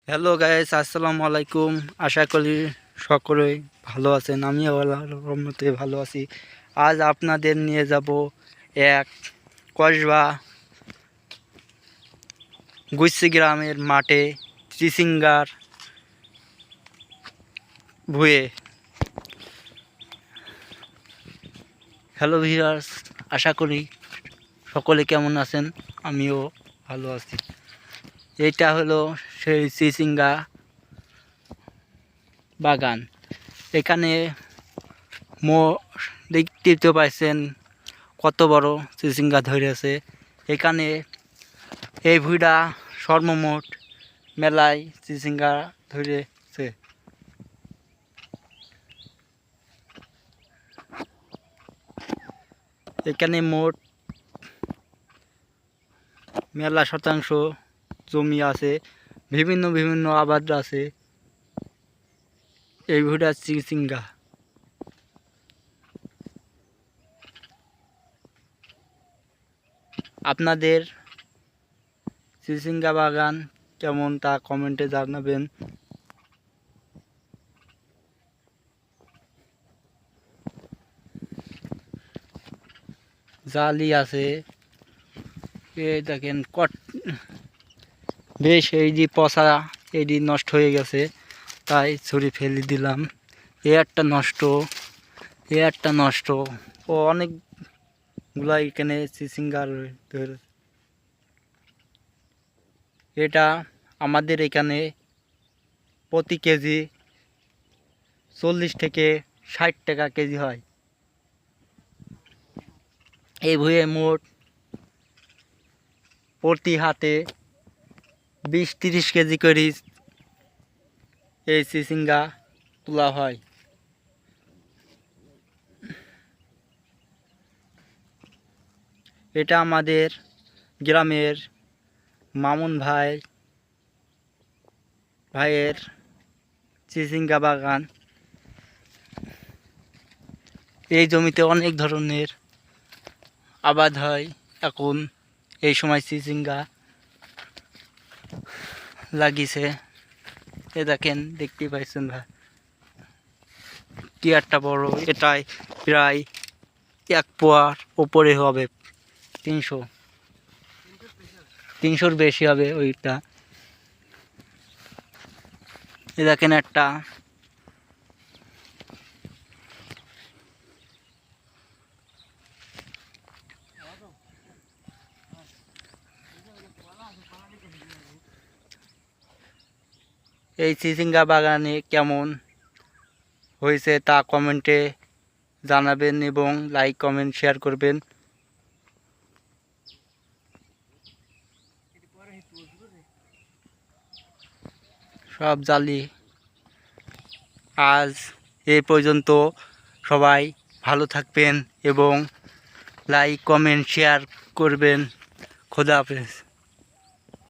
Hello guys, আসসালামু আলাইকুম। আশা করি সকলেই ভালো আছেন। আমিও আল্লাহর রহমতে ভালো আছি। আজ আপনাদের নিয়ে যাব এক কসবা গুইসি গ্রামের মাঠে চিচিঙ্গার ভুঁয়ে। হ্যালো ভিউয়ার্স, আশা করি সকলে কেমন আছেন। আমিও ভালো আছি। এইটা হলো সেই চিচিঙ্গা বাগান। এখানে দেখতে পাইছেন কত বড় চিচিঙ্গা ধরেছে। এখানে এই ভুঁইটা সর্বমোট মেলায় চিচিঙ্গা ধরেছে। এখানে মোট মেলা শতাংশ জমি আছে, বিভিন্ন বিভিন্ন আবাদ আছে। এই ভুঁইটা চিচিঙ্গা। আপনাদের চিচিঙ্গা বাগান কেমন তা কমেন্টে জানাবেন। জালি আছে, এই দেখেন বেশ এই পচা এই নষ্ট হয়ে গেছে, তাই ছুরি ফেলে দিলাম। একটা নষ্ট ও অনেকগুলা এখানে চিচিঙ্গা ধরে। এটা আমাদের এখানে প্রতি কেজি 40 থেকে 60 টাকা কেজি হয়। এই ভুঁয়ে মোট প্রতি হাতে 20-30 কেজি করে এই চিচিঙ্গা তোলা হয়। এটা আমাদের গ্রামের মামুন ভাইয়ের চিচিঙ্গা বাগান। এই জমিতে অনেক ধরনের আবাদ হয়। এখন এই সময় চিচিঙ্গা লাগিয়েছে। এ দেখেন, দেখতে পাইছেন ভাই, কি একটা বড়। এটাই প্রায় 1 পোয়ার ওপরে হবে, 300-300-র বেশি হবে ওইটা। এ দেখেন একটা এই চিচিঙ্গা বাগানে কেমন হয়েছে তা কমেন্টে জানাবেন এবং লাইক কমেন্ট শেয়ার করবেন। সব জালি। আজ এই পর্যন্ত। সবাই ভালো থাকবেন এবং লাইক কমেন্ট শেয়ার করবেন। খোদা হাফেজ।